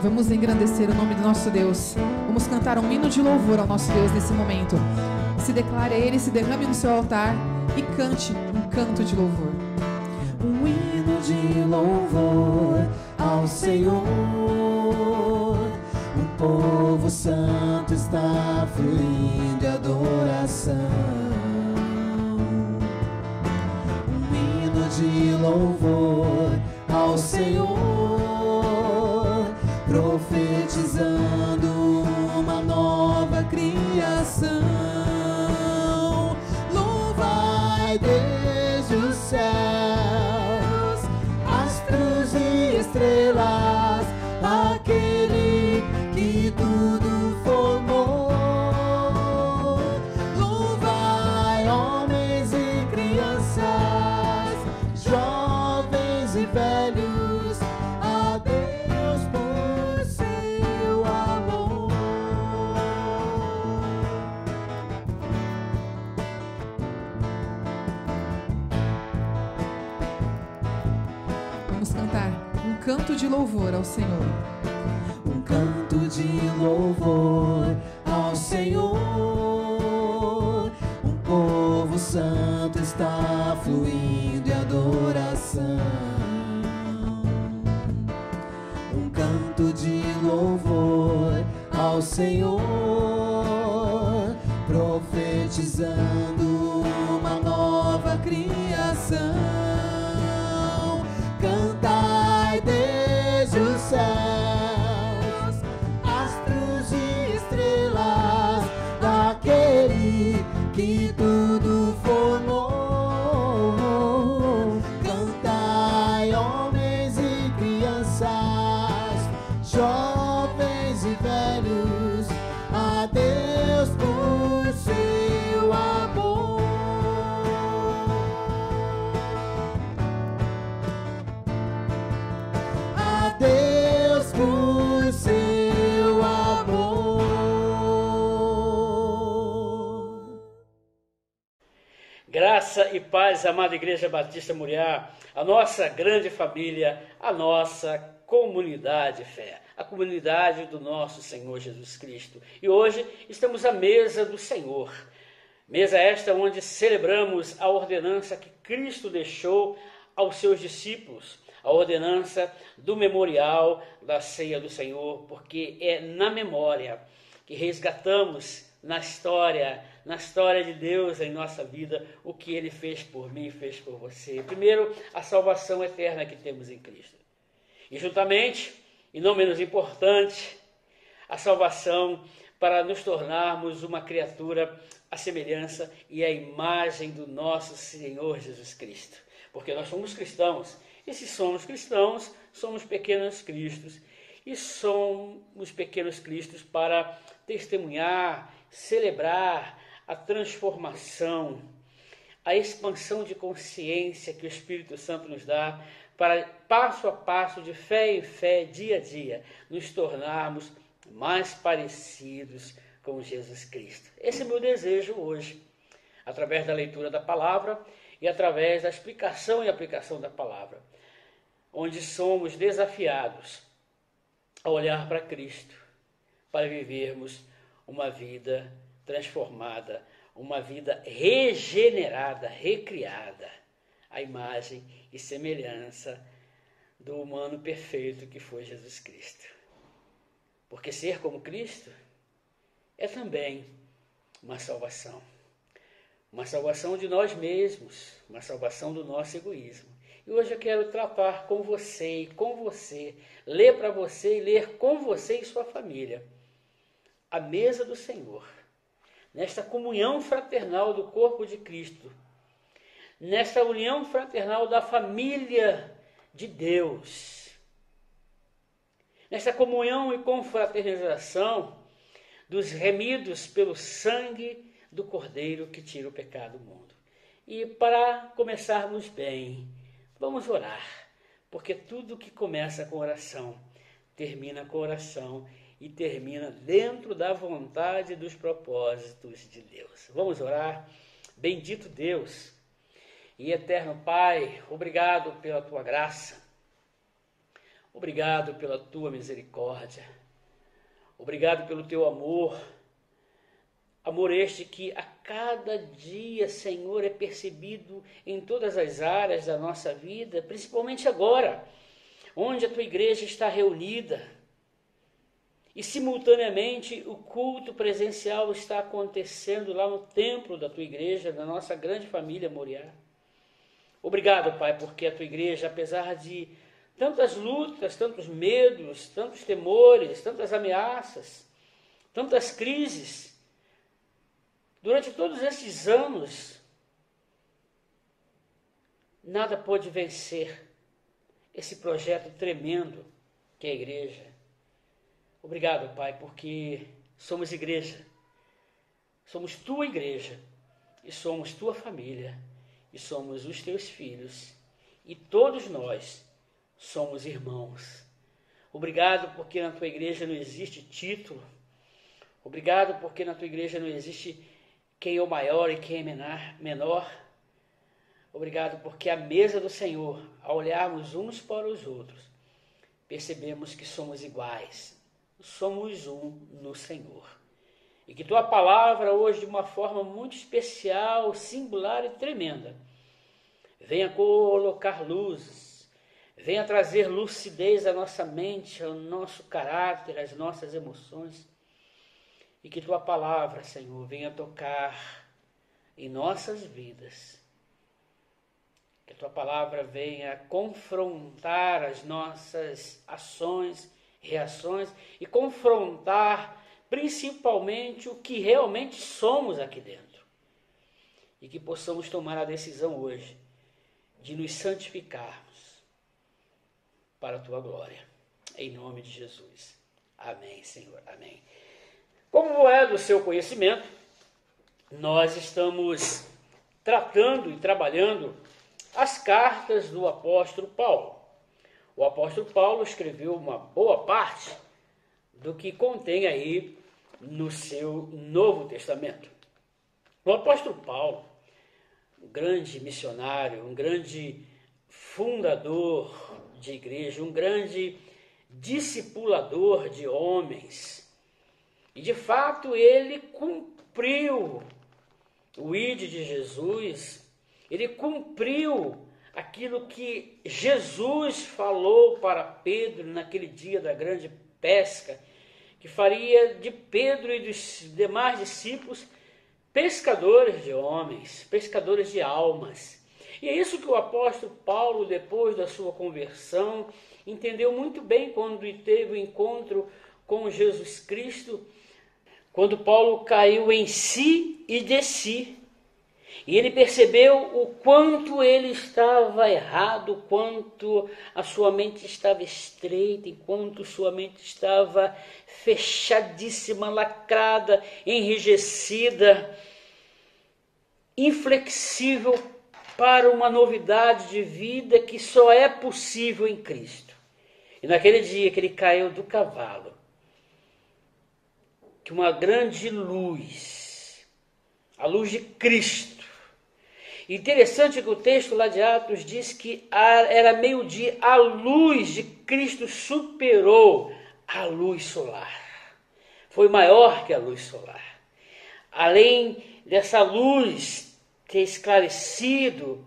Vamos engrandecer o nome do nosso Deus. Vamos cantar um hino de louvor ao nosso Deus nesse momento. Se declare a Ele, se derrame no seu altar e cante um canto de louvor. Um hino de louvor ao Senhor. O povo santo está fluindo de adoração. Um hino de louvor ao Senhor, profetizando uma nova criação. Louvai desde os céus, astros e estrelas, aquele que tudo formou. Louvai homens e crianças, jovens e velhos, a Deus por seu amor. Vamos cantar um canto de louvor ao Senhor. Um canto de louvor ao Senhor. Um povo santo está fluindo de adoração. Um canto de louvor ao Senhor, profetizando uma nova criação. Cantai desde os céus, astros e estrelas, daquele que tudo formou. Cantai homens e crianças, jovens e velhos, a Deus por seu amor. A Deus por seu amor. Graça e paz, amada Igreja Batista Muriá, a nossa grande família, a nossa comunidade fé, a comunidade do nosso Senhor Jesus Cristo. E hoje estamos à mesa do Senhor, mesa esta onde celebramos a ordenança que Cristo deixou aos seus discípulos, a ordenança do memorial da ceia do Senhor, porque é na memória que resgatamos na história de Deus em nossa vida, o que Ele fez por mim e fez por você. Primeiro, a salvação eterna que temos em Cristo. E juntamente, e não menos importante, a salvação para nos tornarmos uma criatura à semelhança e à imagem do nosso Senhor Jesus Cristo. Porque nós somos cristãos, e se somos cristãos, somos pequenos cristos. E somos pequenos cristos para testemunhar, celebrar a transformação, a expansão de consciência que o Espírito Santo nos dá para, passo a passo, de fé em fé, dia a dia, nos tornarmos mais parecidos com Jesus Cristo. Esse é o meu desejo hoje, através da leitura da palavra e através da explicação e aplicação da palavra, onde somos desafiados a olhar para Cristo, para vivermos uma vida transformada, uma vida regenerada, recriada, à imagem e semelhança do humano perfeito que foi Jesus Cristo. Porque ser como Cristo é também uma salvação de nós mesmos, uma salvação do nosso egoísmo. E hoje eu quero tratar com você e com você, ler para você e ler com você e sua família a mesa do Senhor, nesta comunhão fraternal do corpo de Cristo, nesta união fraternal da família de Deus, nesta comunhão e confraternização dos remidos pelo sangue do Cordeiro que tira o pecado do mundo. E para começarmos bem, vamos orar, porque tudo que começa com oração, termina com oração e termina dentro da vontade e dos propósitos de Deus. Vamos orar. Bendito Deus e eterno Pai, obrigado pela Tua graça, Obrigado pela tua misericórdia. Obrigado pelo teu amor. Amor este que a cada dia, Senhor, é percebido em todas as áreas da nossa vida, principalmente agora, onde a tua igreja está reunida e simultaneamente o culto presencial está acontecendo lá no templo da tua igreja, da nossa grande família Moriá. Obrigado, Pai, porque a tua igreja, apesar de tantas lutas, tantos medos, tantos temores, tantas ameaças, tantas crises, durante todos esses anos, nada pôde vencer esse projeto tremendo que é a igreja. Obrigado, Pai, porque somos igreja, somos tua igreja, e somos tua família, e somos os teus filhos, e todos nós somos irmãos. Obrigado porque na tua igreja não existe título. Obrigado porque na tua igreja não existe quem é o maior e quem é menor. Obrigado porque a mesa do Senhor, ao olharmos uns para os outros, percebemos que somos iguais, somos um no Senhor. E que tua palavra hoje, de uma forma muito especial, singular e tremenda, venha colocar luzes, venha trazer lucidez à nossa mente, ao nosso caráter, às nossas emoções. E que tua palavra, Senhor, venha tocar em nossas vidas. Que a tua palavra venha confrontar as nossas ações, reações e confrontar principalmente o que realmente somos aqui dentro. E que possamos tomar a decisão hoje de nos santificarmos para a tua glória. Em nome de Jesus. Amém, Senhor. Amém. Como é do seu conhecimento, nós estamos tratando e trabalhando as cartas do apóstolo Paulo. O apóstolo Paulo escreveu uma boa parte do que contém aí no seu Novo Testamento. O apóstolo Paulo, um grande missionário, um grande fundador de igreja, um grande discipulador de homens, e de fato ele cumpriu o ide de Jesus, ele cumpriu aquilo que Jesus falou para Pedro naquele dia da grande pesca, que faria de Pedro e dos demais discípulos pescadores de homens, pescadores de almas. E é isso que o apóstolo Paulo, depois da sua conversão, entendeu muito bem quando teve o encontro com Jesus Cristo, quando Paulo caiu em si e de si. E ele percebeu o quanto ele estava errado, o quanto a sua mente estava estreita, enquanto sua mente estava fechadíssima, lacrada, enrijecida, inflexível para uma novidade de vida que só é possível em Cristo. E naquele dia que ele caiu do cavalo, que uma grande luz, a luz de Cristo. Interessante que o texto lá de Atos diz que era meio-dia, a luz de Cristo superou a luz solar. Foi maior que a luz solar. Além dessa luz ter esclarecido,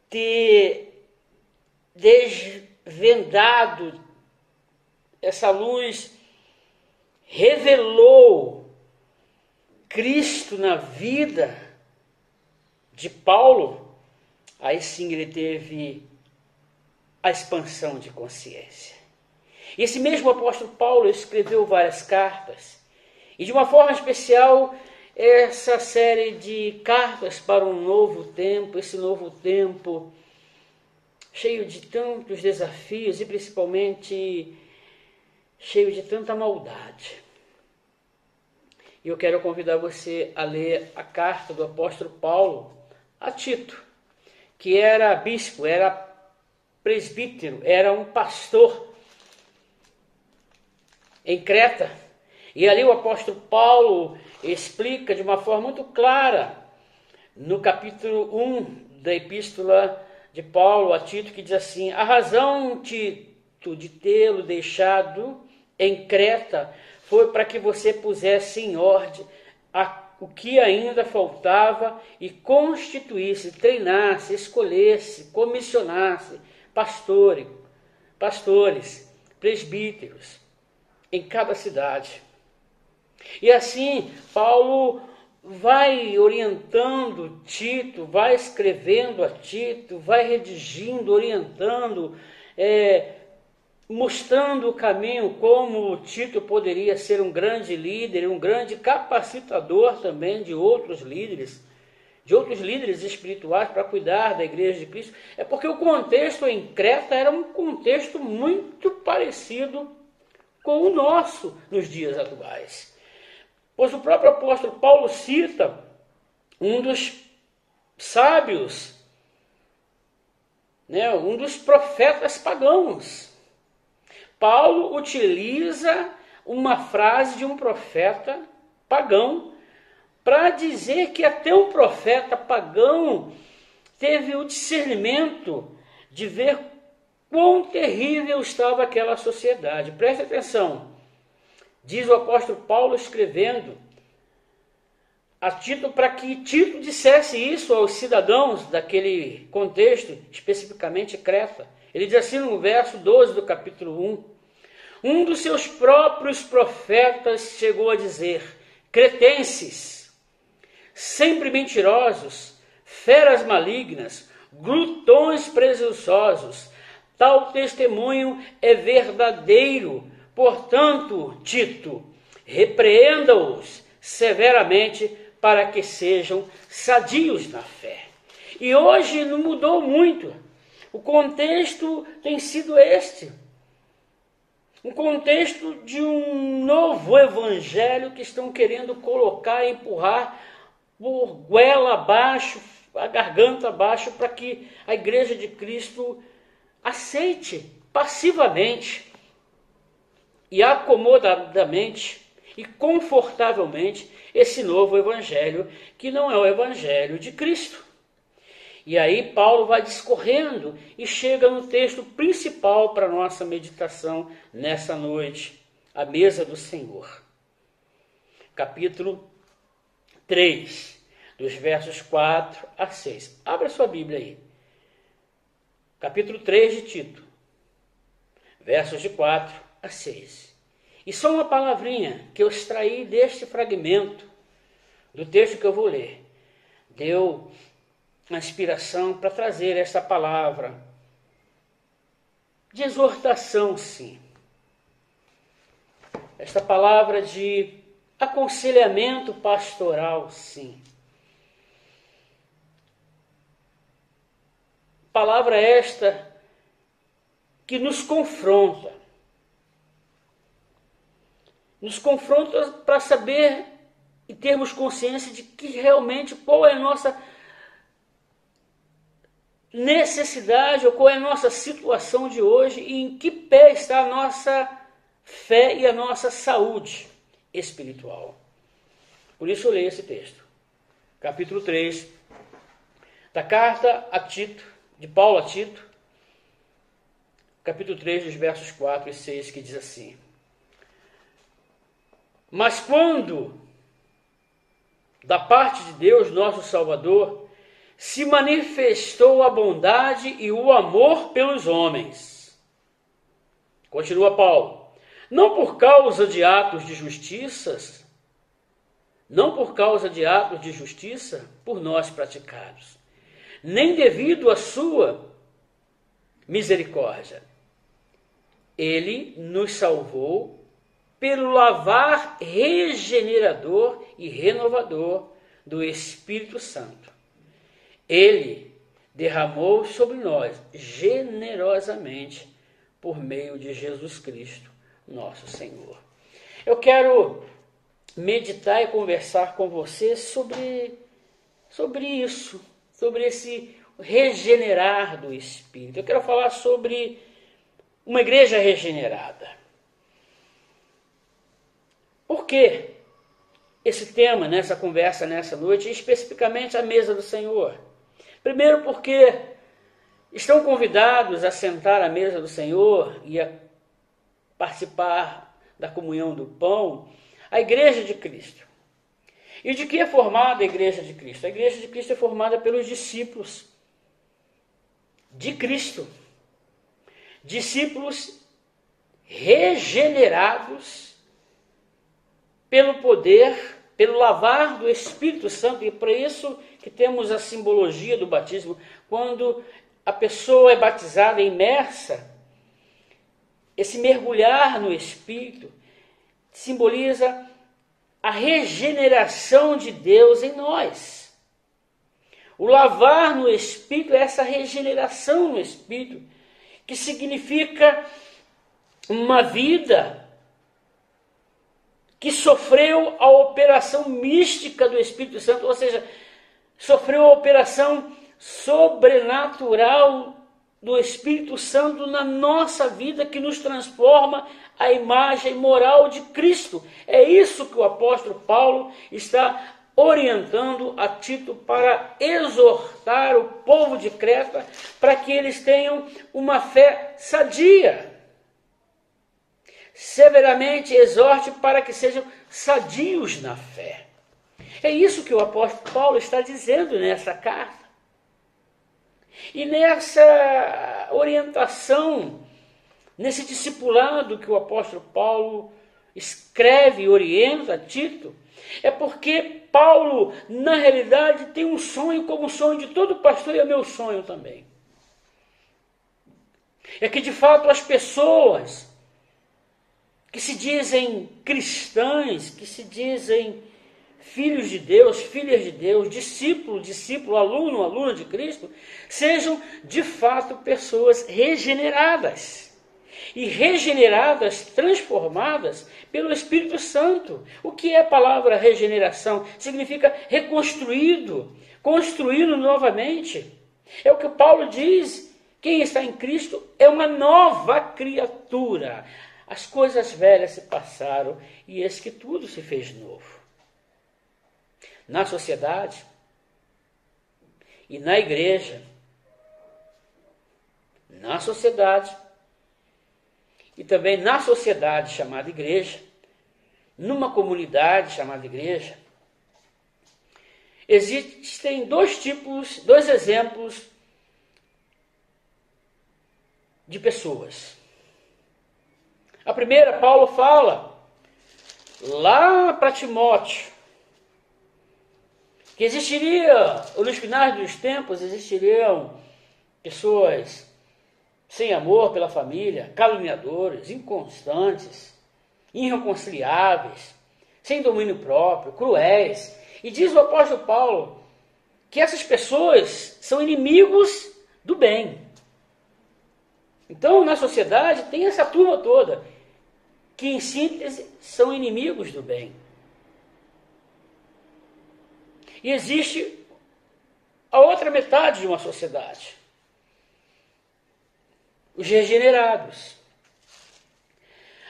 ter desvendado, essa luz revelou Cristo na vida de Paulo, aí sim ele teve a expansão de consciência. E esse mesmo apóstolo Paulo escreveu várias cartas, e de uma forma especial essa série de cartas para um novo tempo, esse novo tempo cheio de tantos desafios e principalmente cheio de tanta maldade. E eu quero convidar você a ler a carta do apóstolo Paulo a Tito, que era bispo, era presbítero, era um pastor em Creta. E ali o apóstolo Paulo explica de uma forma muito clara, no capítulo 1 da epístola de Paulo a Tito, que diz assim: a razão, Tito, de tê-lo deixado em Creta foi para que você pusesse em ordem o que ainda faltava e constituísse, treinasse, escolhesse, comissionasse pastores, presbíteros em cada cidade. E assim, Paulo vai orientando Tito, vai escrevendo a Tito, vai redigindo, orientando, mostrando o caminho, como Tito poderia ser um grande líder, um grande capacitador também de outros líderes espirituais para cuidar da igreja de Cristo. É porque o contexto em Creta era um contexto muito parecido com o nosso nos dias atuais. Pois o próprio apóstolo Paulo cita um dos sábios, um dos profetas pagãos. Paulo utiliza uma frase de um profeta pagão para dizer que até um profeta pagão teve o discernimento de ver quão terrível estava aquela sociedade. Preste atenção. Diz o apóstolo Paulo escrevendo a Tito, para que Tito dissesse isso aos cidadãos daquele contexto, especificamente Creta. Ele diz assim no verso 12 do capítulo 1, um dos seus próprios profetas chegou a dizer: cretenses, sempre mentirosos, feras malignas, glutões presunçosos, tal testemunho é verdadeiro. Portanto, Tito, repreenda-os severamente para que sejam sadios na fé. E hoje não mudou muito. O contexto tem sido este. Um contexto de um novo evangelho que estão querendo colocar, empurrar por goela abaixo, a garganta abaixo, para que a igreja de Cristo aceite passivamente e acomodadamente e confortavelmente esse novo evangelho, que não é o evangelho de Cristo. E aí Paulo vai discorrendo e chega no texto principal para a nossa meditação nessa noite, a mesa do Senhor. Capítulo 3, dos versos 4 a 6. Abra sua Bíblia aí. Capítulo 3 de Tito, versos de 4 a 6. E só uma palavrinha que eu extraí deste fragmento do texto que eu vou ler. Deu uma inspiração para trazer esta palavra de exortação, sim. Esta palavra de aconselhamento pastoral, sim. Palavra esta que nos confronta para saber e termos consciência de que realmente qual é a nossa necessidade ou qual é a nossa situação de hoje e em que pé está a nossa fé e a nossa saúde espiritual. Por isso eu leio esse texto. Capítulo 3 da carta a Tito, de Paulo a Tito, capítulo 3, dos versos 4 e 6, que diz assim: mas quando, da parte de Deus, nosso Salvador, se manifestou a bondade e o amor pelos homens. Continua Paulo. Não por causa de atos de justiça por nós praticados, nem devido à sua misericórdia. Ele nos salvou pelo lavar regenerador e renovador do Espírito Santo. Ele derramou sobre nós generosamente por meio de Jesus Cristo, nosso Senhor. Eu quero meditar e conversar com você sobre isso, sobre esse regenerar do Espírito. Eu quero falar sobre uma igreja regenerada. Por que esse tema nessa conversa, nessa noite, especificamente a mesa do Senhor? Primeiro porque estão convidados a sentar à mesa do Senhor e a participar da comunhão do pão, a Igreja de Cristo. E de que é formada a Igreja de Cristo? A Igreja de Cristo é formada pelos discípulos de Cristo. Discípulos regenerados pelo poder, pelo lavar do Espírito Santo. E para isso que temos a simbologia do batismo. Quando a pessoa é batizada, imersa, esse mergulhar no Espírito simboliza a regeneração de Deus em nós. O lavar no Espírito é essa regeneração no Espírito, que significa uma vida que sofreu a operação mística do Espírito Santo, ou seja, sofreu a operação sobrenatural do Espírito Santo na nossa vida, que nos transforma a imagem moral de Cristo. É isso que o apóstolo Paulo está orientando a Tito para exortar o povo de Creta para que eles tenham uma fé sadia. Severamente exorte para que sejam sadios na fé. É isso que o apóstolo Paulo está dizendo nessa carta. E nessa orientação, nesse discipulado que o apóstolo Paulo escreve e orienta a Tito, é porque Paulo, na realidade, tem um sonho como o sonho de todo pastor, e é meu sonho também. É que, de fato, as pessoas que se dizem cristãs, que se dizem filhos de Deus, filhas de Deus, discípulo, aluno, aluna de Cristo, sejam de fato pessoas regeneradas. E regeneradas, transformadas pelo Espírito Santo. O que é a palavra regeneração? Significa reconstruído, construído novamente. É o que Paulo diz, quem está em Cristo é uma nova criatura. As coisas velhas se passaram e eis que tudo se fez novo. Na sociedade e na igreja, na sociedade e também na sociedade chamada igreja, numa comunidade chamada igreja, existem dois exemplos de pessoas. A primeira, Paulo fala lá para Timóteo, que nos finais dos tempos, existiriam pessoas sem amor pela família, caluniadores, inconstantes, irreconciliáveis, sem domínio próprio, cruéis. E diz o apóstolo Paulo que essas pessoas são inimigos do bem. Então, na sociedade, tem essa turma toda, que em síntese são inimigos do bem. E existe a outra metade de uma sociedade, os regenerados,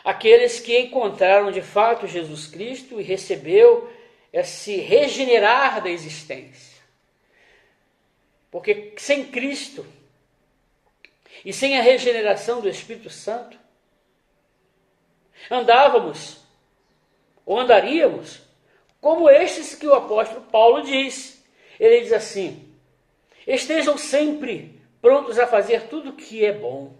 aqueles que encontraram de fato Jesus Cristo e recebeu esse regenerar da existência. Porque sem Cristo e sem a regeneração do Espírito Santo, andaríamos como estes que o apóstolo Paulo diz. Ele diz assim: estejam sempre prontos a fazer tudo o que é bom.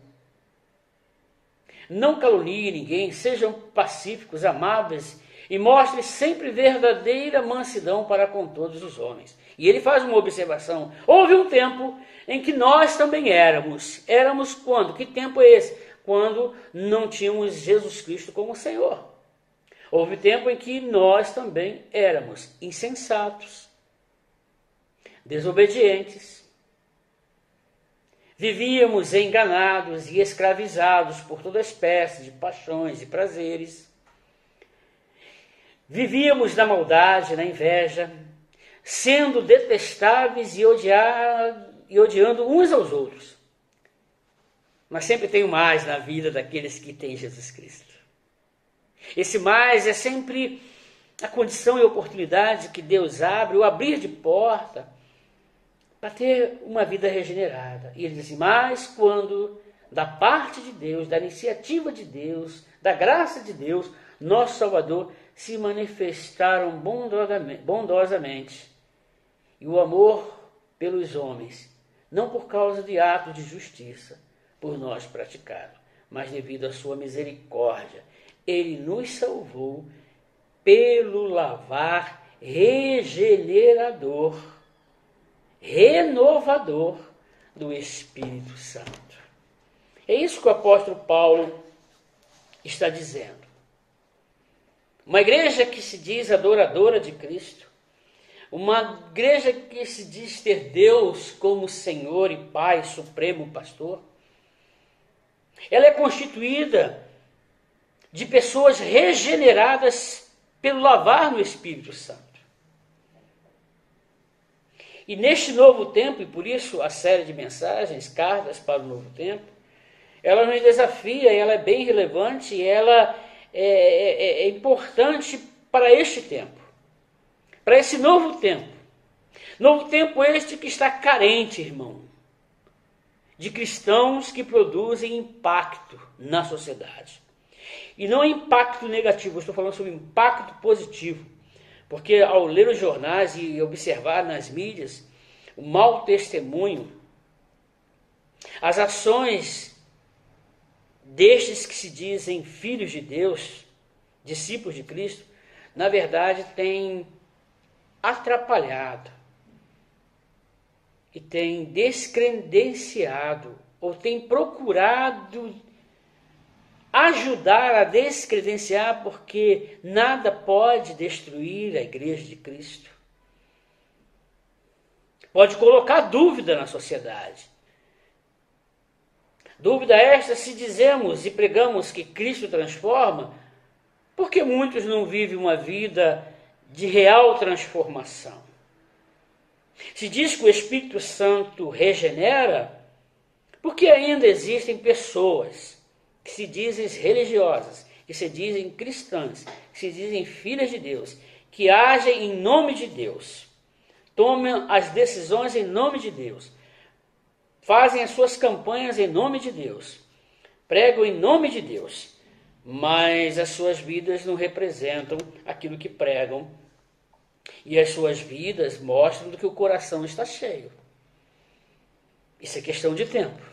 Não caluniem ninguém, sejam pacíficos, amáveis e mostrem sempre verdadeira mansidão para com todos os homens. E ele faz uma observação. Houve um tempo em que nós também éramos. Éramos quando? Que tempo é esse? Quando não tínhamos Jesus Cristo como Senhor. Houve tempo em que nós também éramos insensatos, desobedientes, vivíamos enganados e escravizados por toda espécie de paixões e prazeres, vivíamos na maldade, na inveja, sendo detestáveis e odiando uns aos outros. Mas sempre tem o mais na vida daqueles que têm Jesus Cristo. Esse mais é sempre a condição e oportunidade que Deus abre, o abrir de porta, para ter uma vida regenerada. E ele diz assim, mas quando da parte de Deus, da iniciativa de Deus, da graça de Deus, nosso Salvador, se manifestaram bondosamente. E o amor pelos homens, não por causa de atos de justiça, por nós praticado, mas devido à sua misericórdia. Ele nos salvou pelo lavar regenerador, renovador do Espírito Santo. É isso que o apóstolo Paulo está dizendo. Uma igreja que se diz adoradora de Cristo, uma igreja que se diz ter Deus como Senhor e Pai, Supremo Pastor, ela é constituída de pessoas regeneradas pelo lavar no Espírito Santo. E neste novo tempo, e por isso a série de mensagens, Cartas para o Novo Tempo, ela nos desafia, ela é bem relevante, e ela é importante para este tempo, para esse novo tempo. Novo tempo este que está carente, irmão, de cristãos que produzem impacto na sociedade. E não impacto negativo, eu estou falando sobre impacto positivo. Porque ao ler os jornais e observar nas mídias o mau testemunho, as ações destes que se dizem filhos de Deus, discípulos de Cristo, na verdade têm atrapalhado e têm descredenciado ou têm procurado ajudar a descredenciar, porque nada pode destruir a igreja de Cristo. Pode colocar dúvida na sociedade. Dúvida esta se dizemos e pregamos que Cristo transforma, porque muitos não vivem uma vida de real transformação. Se diz que o Espírito Santo regenera, porque ainda existem pessoas que se dizem religiosas, que se dizem cristãs, que se dizem filhas de Deus, que agem em nome de Deus, tomam as decisões em nome de Deus, fazem as suas campanhas em nome de Deus, pregam em nome de Deus, mas as suas vidas não representam aquilo que pregam, e as suas vidas mostram do que o coração está cheio. Isso é questão de tempo.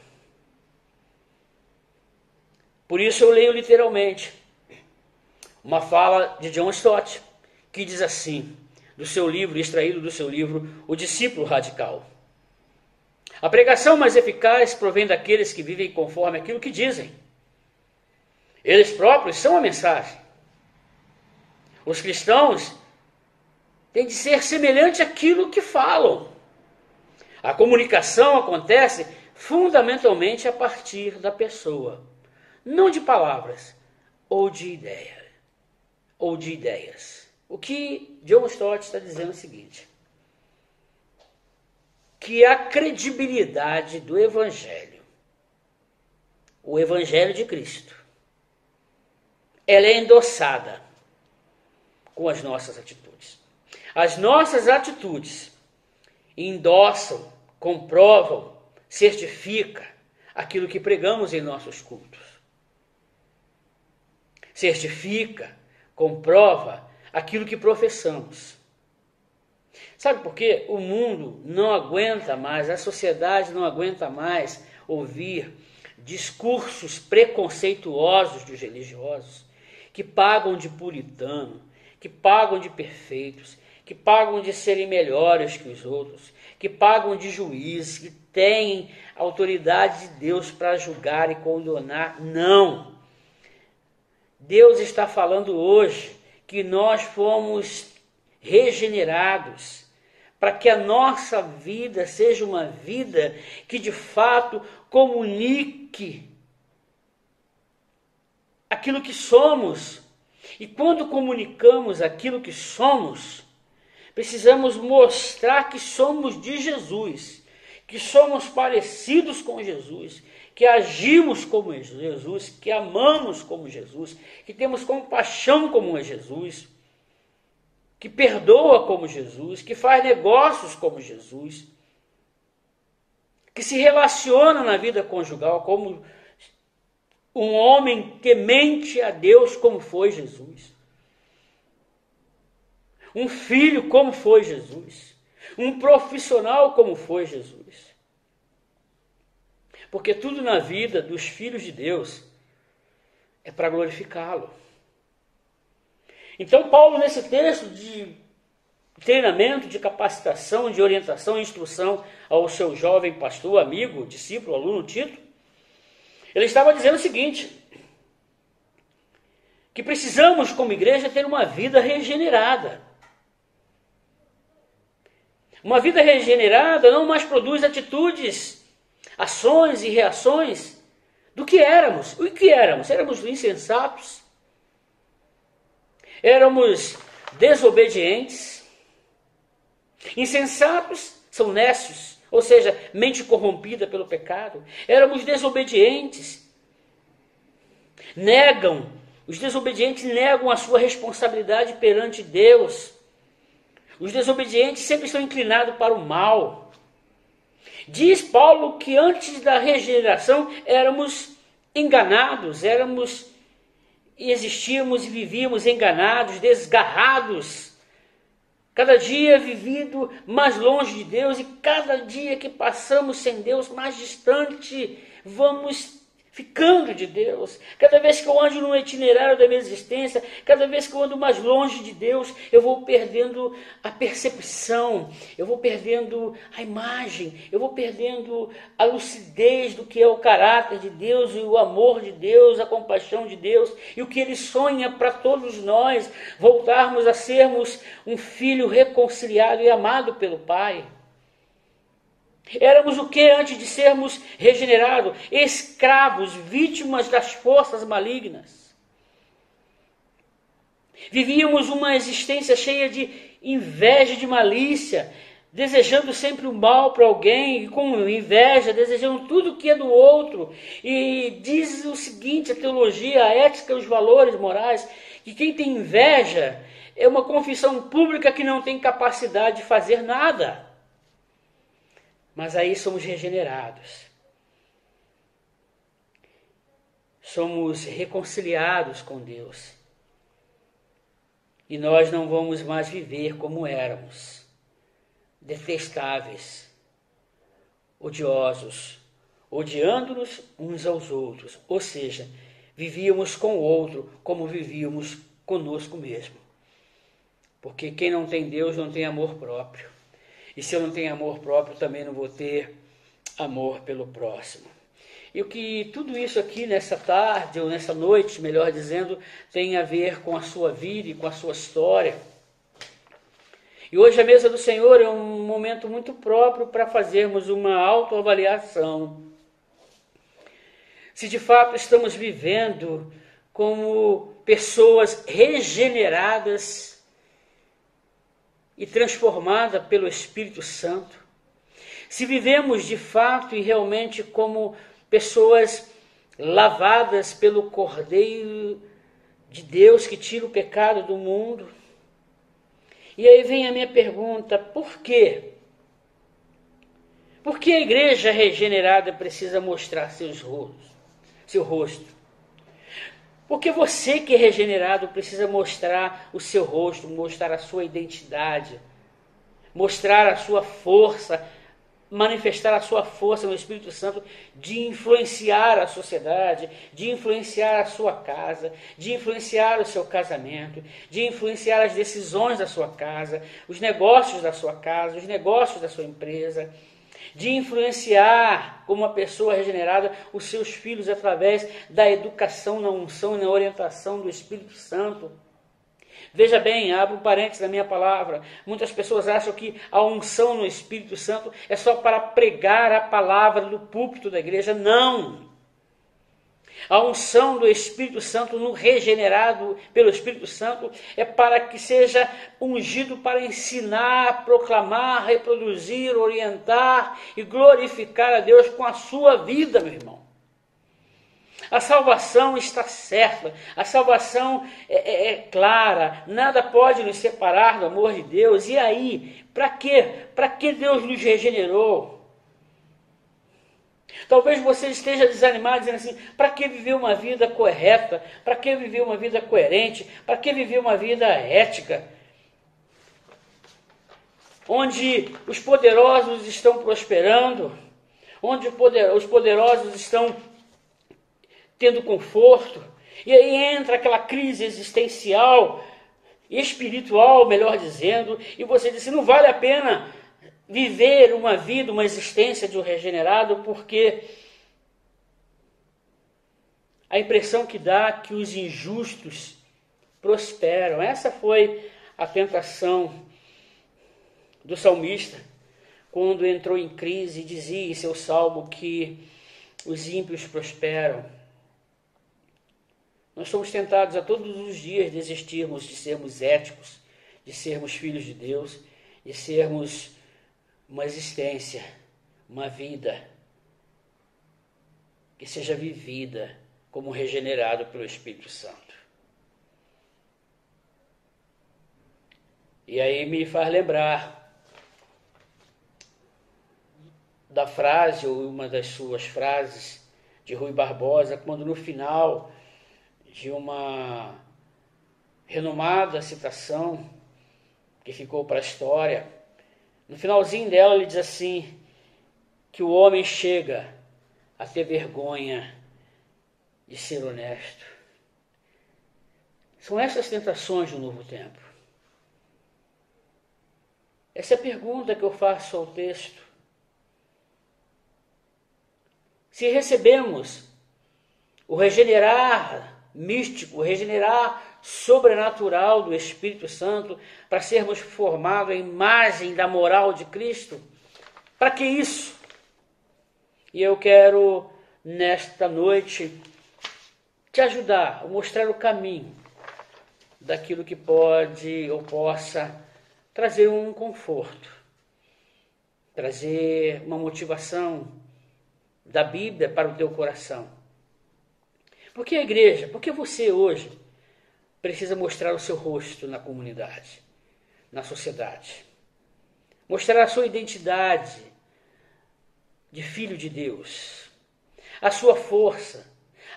Por isso eu leio literalmente uma fala de John Stott, que diz assim, do seu livro, extraído do seu livro, O Discípulo Radical. A pregação mais eficaz provém daqueles que vivem conforme aquilo que dizem. Eles próprios são a mensagem. Os cristãos têm de ser semelhantes àquilo que falam. A comunicação acontece fundamentalmente a partir da pessoa, não de palavras ou de ideias. O que John Stott está dizendo é o seguinte, que a credibilidade do Evangelho, o Evangelho de Cristo, ela é endossada com as nossas atitudes. As nossas atitudes endossam, comprovam, certificam aquilo que pregamos em nossos cultos. Certifica, comprova aquilo que professamos. Sabe por quê? O mundo não aguenta mais, a sociedade não aguenta mais ouvir discursos preconceituosos dos religiosos, que pagam de puritano, que pagam de perfeitos, que pagam de serem melhores que os outros, que pagam de juízes, que têm autoridade de Deus para julgar e condenar. Não! Deus está falando hoje que nós fomos regenerados para que a nossa vida seja uma vida que de fato comunique aquilo que somos. E quando comunicamos aquilo que somos, precisamos mostrar que somos de Jesus, que somos parecidos com Jesus, que agimos como Jesus, que amamos como Jesus, que temos compaixão como Jesus, que perdoa como Jesus, que faz negócios como Jesus. que se relaciona na vida conjugal como um homem temente a Deus, como foi Jesus. Um filho, como foi Jesus. Um profissional, como foi Jesus. Porque tudo na vida dos filhos de Deus é para glorificá-lo. Então, Paulo, nesse texto de treinamento, de capacitação, de orientação e instrução ao seu jovem pastor, amigo, discípulo, aluno Tito, ele estava dizendo o seguinte, que precisamos, como igreja, ter uma vida regenerada. Uma vida regenerada não mais produz atitudes, ações e reações do que éramos. O que éramos? Éramos insensatos, éramos desobedientes. Insensatos são nécios, ou seja, mente corrompida pelo pecado. Éramos desobedientes. Os desobedientes negam a sua responsabilidade perante Deus. Os desobedientes sempre estão inclinados para o mal. Diz Paulo que antes da regeneração éramos enganados, existíamos e vivíamos enganados, desgarrados. Cada dia vivido mais longe de Deus, e cada dia que passamos sem Deus, mais distante vamos ficando de Deus. Cada vez que eu ando no itinerário da minha existência, cada vez que eu ando mais longe de Deus, eu vou perdendo a percepção, eu vou perdendo a imagem, eu vou perdendo a lucidez do que é o caráter de Deus, e o amor de Deus, a compaixão de Deus, e o que Ele sonha para todos nós, voltarmos a sermos um filho reconciliado e amado pelo Pai. Éramos o que antes de sermos regenerados? Escravos, vítimas das forças malignas. Vivíamos uma existência cheia de inveja e de malícia, desejando sempre o mal para alguém, e com inveja, desejando tudo o que é do outro. E diz o seguinte, a teologia, a ética e os valores morais, que quem tem inveja é uma confissão pública que não tem capacidade de fazer nada. Mas aí somos regenerados. Somos reconciliados com Deus. E nós não vamos mais viver como éramos. Detestáveis, odiosos, odiando-nos uns aos outros. Ou seja, vivíamos com o outro como vivíamos conosco mesmo. Porque quem não tem Deus não tem amor próprio. E se eu não tenho amor próprio, também não vou ter amor pelo próximo. E o que tudo isso aqui nessa tarde, ou nessa noite, melhor dizendo, tem a ver com a sua vida e com a sua história. E hoje a mesa do Senhor é um momento muito próprio para fazermos uma autoavaliação. Se de fato estamos vivendo como pessoas regeneradas e transformada pelo Espírito Santo, se vivemos de fato e realmente como pessoas lavadas pelo Cordeiro de Deus que tira o pecado do mundo. E aí vem a minha pergunta, por quê? Por que a igreja regenerada precisa mostrar seu rosto? Porque você que é regenerado precisa mostrar o seu rosto, mostrar a sua identidade, mostrar a sua força, manifestar a sua força no Espírito Santo de influenciar a sociedade, de influenciar a sua casa, de influenciar o seu casamento, de influenciar as decisões da sua casa, os negócios da sua casa, os negócios da sua empresa, de influenciar como uma pessoa regenerada os seus filhos através da educação, na unção e na orientação do Espírito Santo. Veja bem, abro um parênteses na minha palavra. Muitas pessoas acham que a unção no Espírito Santo é só para pregar a palavra do púlpito da igreja. Não! A unção do Espírito Santo no regenerado pelo Espírito Santo é para que seja ungido para ensinar, proclamar, reproduzir, orientar e glorificar a Deus com a sua vida, meu irmão. A salvação está certa, a salvação é clara, nada pode nos separar do amor de Deus. E aí, para quê? Para que Deus nos regenerou? Talvez você esteja desanimado, dizendo assim: para que viver uma vida correta? Para que viver uma vida coerente? Para que viver uma vida ética? Onde os poderosos estão prosperando, onde os poderosos estão tendo conforto, e aí entra aquela crise existencial, espiritual, melhor dizendo, e você diz: não vale a pena viver uma vida, uma existência de um regenerado, porque a impressão que dá que os injustos prosperam. Essa foi a tentação do salmista, quando entrou em crise e dizia em seu salmo que os ímpios prosperam. Nós somos tentados a todos os dias desistirmos de sermos éticos, de sermos filhos de Deus, de sermos uma existência, uma vida que seja vivida como regenerado pelo Espírito Santo. E aí me faz lembrar da frase, ou uma das suas frases, de Rui Barbosa, quando no final de uma renomada citação que ficou para a história, no finalzinho dela ele diz assim, que o homem chega a ter vergonha de ser honesto. São essas tentações do novo tempo. Essa é a pergunta que eu faço ao texto. Se recebemos o regenerar místico, o regenerar sobrenatural do Espírito Santo para sermos formados à imagem da moral de Cristo, para que isso? E eu quero, nesta noite, te ajudar a mostrar o caminho daquilo que pode ou possa trazer um conforto, trazer uma motivação da Bíblia para o teu coração. Porque a igreja, porque você hoje precisa mostrar o seu rosto na comunidade, na sociedade. Mostrar a sua identidade de filho de Deus, a sua força,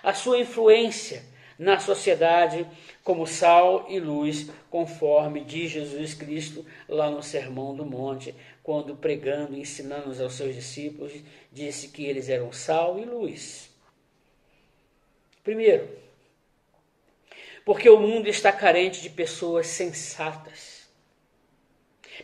a sua influência na sociedade como sal e luz, conforme diz Jesus Cristo lá no Sermão do Monte, quando pregando e ensinando aos seus discípulos, disse que eles eram sal e luz. Primeiro, porque o mundo está carente de pessoas sensatas,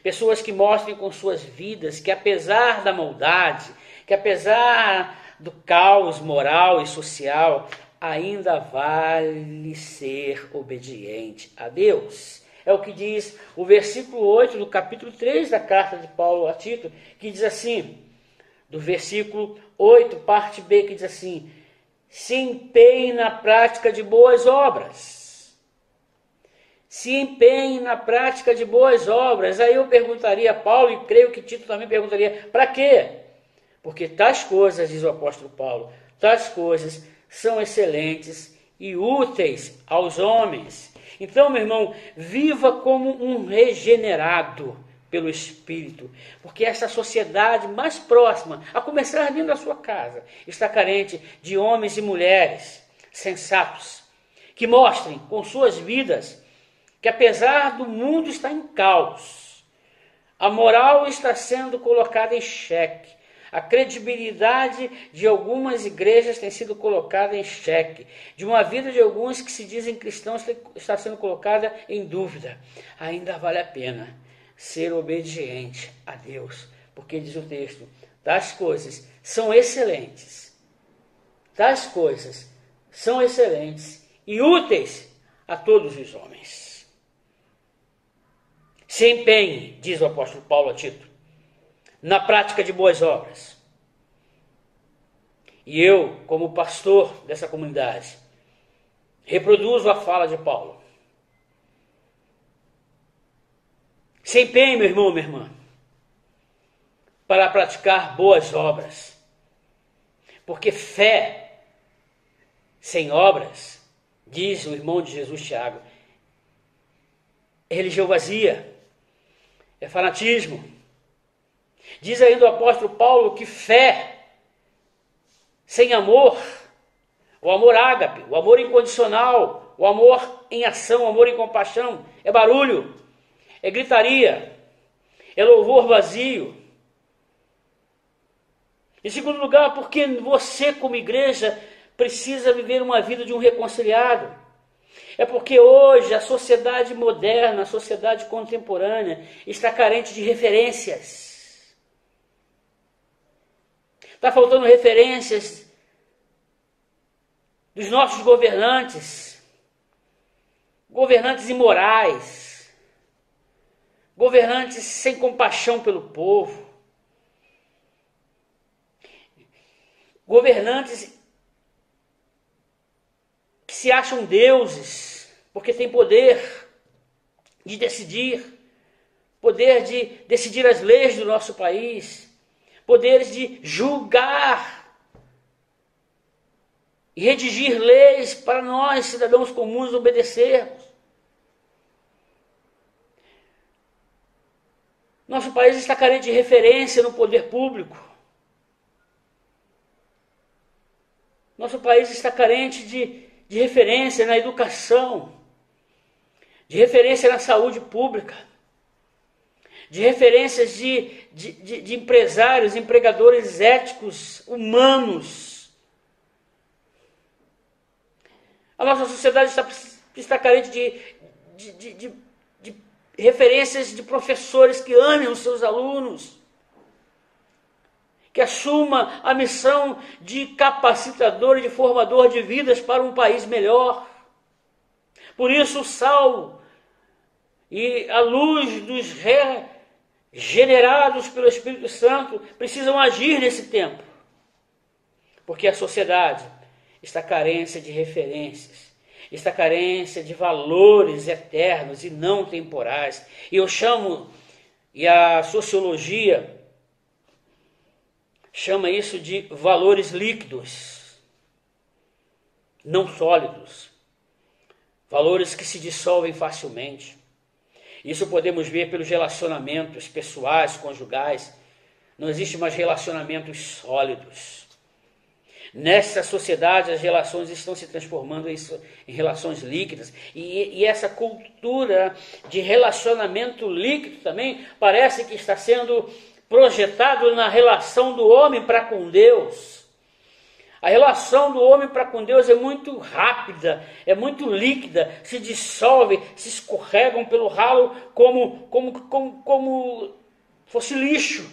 pessoas que mostrem com suas vidas que apesar da maldade, que apesar do caos moral e social, ainda vale ser obediente a Deus. É o que diz o versículo 8 do capítulo 3 da carta de Paulo a Tito, que diz assim, do versículo 8, parte B, que diz assim: se empenhe na prática de boas obras. Se empenhe na prática de boas obras. Aí eu perguntaria a Paulo, e creio que Tito também perguntaria, para quê? Porque tais coisas, diz o apóstolo Paulo, tais coisas são excelentes e úteis aos homens. Então, meu irmão, viva como um regenerado pelo Espírito, porque essa sociedade mais próxima, a começar dentro da sua casa, está carente de homens e mulheres sensatos, que mostrem com suas vidas que apesar do mundo estar em caos, a moral está sendo colocada em xeque, a credibilidade de algumas igrejas tem sido colocada em xeque, de uma vida de alguns que se dizem cristãos está sendo colocada em dúvida. Ainda vale a pena ser obediente a Deus, porque diz o texto, tais coisas são excelentes, tais coisas são excelentes e úteis a todos os homens. Se empenhe, diz o apóstolo Paulo a Tito, na prática de boas obras. E eu, como pastor dessa comunidade, reproduzo a fala de Paulo. Se empenhe, meu irmão, minha irmã, para praticar boas obras. Porque fé sem obras, diz o irmão de Jesus, Tiago, é religião vazia, é fanatismo. Diz ainda o apóstolo Paulo que fé sem amor, o amor ágape, o amor incondicional, o amor em ação, o amor em compaixão, é barulho, é gritaria, é louvor vazio. Em segundo lugar, porque você, como igreja, precisa viver uma vida de um reconciliado. É porque hoje a sociedade moderna, a sociedade contemporânea, está carente de referências. Está faltando referências dos nossos governantes, governantes imorais, governantes sem compaixão pelo povo, governantes que se acham deuses, porque têm poder de decidir as leis do nosso país, poderes de julgar e redigir leis para nós, cidadãos comuns, obedecermos. Nosso país está carente de referência no poder público. Nosso país está carente de referência na educação, de referência na saúde pública, de referências de empresários, empregadores éticos, humanos. A nossa sociedade está carente de referências de professores que amem os seus alunos, que assuma a missão de capacitador e de formador de vidas para um país melhor. Por isso, o sal e a luz dos regenerados pelo Espírito Santo precisam agir nesse tempo, porque a sociedade está carente de referências, está carente de valores eternos e não temporais. E eu chamo, e a sociologia chama isso de valores líquidos, não sólidos, valores que se dissolvem facilmente. Isso podemos ver pelos relacionamentos pessoais, conjugais. Não existe mais relacionamentos sólidos. Nessa sociedade, as relações estão se transformando em relações líquidas. E essa cultura de relacionamento líquido também parece que está sendo projetado na relação do homem para com Deus. A relação do homem para com Deus é muito rápida, é muito líquida, se dissolve, se escorregam pelo ralo como fosse lixo.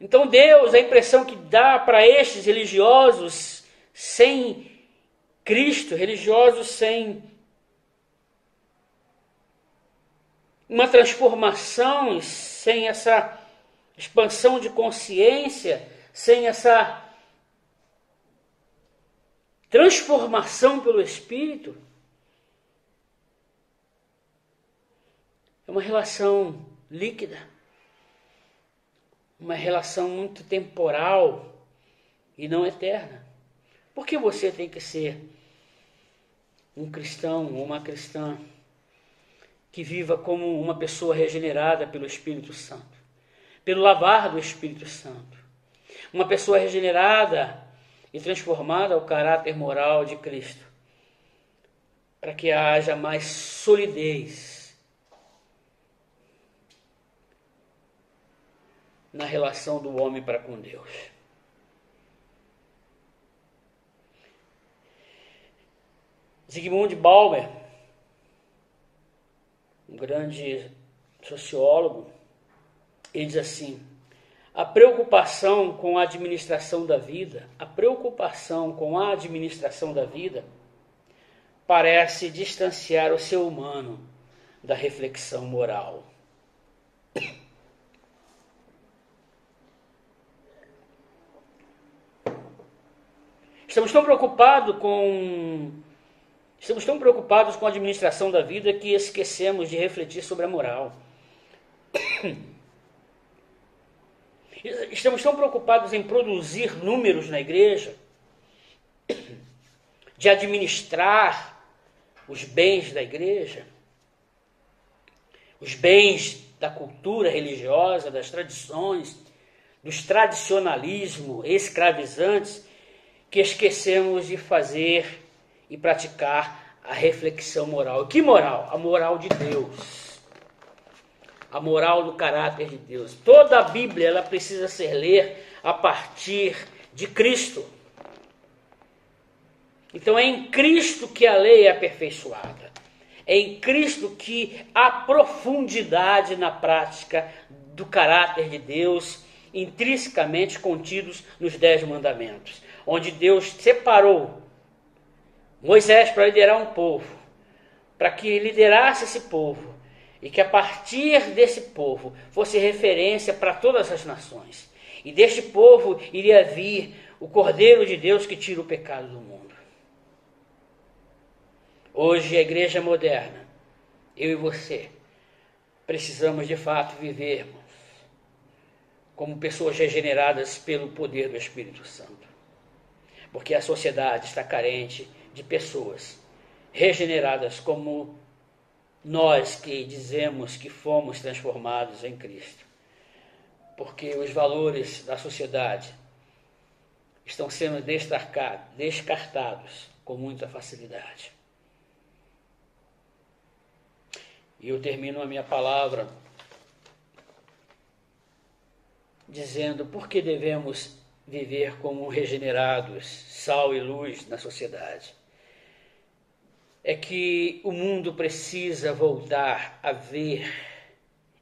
Então Deus, a impressão que dá para estes religiosos sem Cristo, religiosos sem uma transformação, sem essa expansão de consciência, sem essa transformação pelo Espírito, é uma relação líquida, uma relação muito temporal e não eterna. Por que você tem que ser um cristão ou uma cristã que viva como uma pessoa regenerada pelo Espírito Santo, pelo lavar do Espírito Santo? Uma pessoa regenerada e transformada ao caráter moral de Cristo, para que haja mais solidez na relação do homem para com Deus. Zygmunt Bauman, um grande sociólogo, ele diz assim: a preocupação com a administração da vida, parece distanciar o ser humano da reflexão moral. Estamos tão preocupados com a administração da vida que esquecemos de refletir sobre a moral. Estamos tão preocupados em produzir números na igreja, de administrar os bens da igreja, os bens da cultura religiosa, das tradições, dos tradicionalismos escravizantes, que esquecemos de fazer e praticar a reflexão moral. Que moral? A moral de Deus. A moral do caráter de Deus. Toda a Bíblia ela precisa ser lida a partir de Cristo. Então é em Cristo que a lei é aperfeiçoada. É em Cristo que há profundidade na prática do caráter de Deus, intrinsecamente contidos nos 10 mandamentos, onde Deus separou Moisés para liderar um povo, para que liderasse esse povo, e que a partir desse povo fosse referência para todas as nações. E deste povo iria vir o Cordeiro de Deus que tira o pecado do mundo. Hoje, a igreja moderna, eu e você, precisamos de fato vivermos como pessoas regeneradas pelo poder do Espírito Santo. Porque a sociedade está carente de pessoas regeneradas como nós que dizemos que fomos transformados em Cristo. Porque os valores da sociedade estão sendo descartados com muita facilidade. E eu termino a minha palavra dizendo por que devemos viver como regenerados, sal e luz na sociedade. É que o mundo precisa voltar a ver,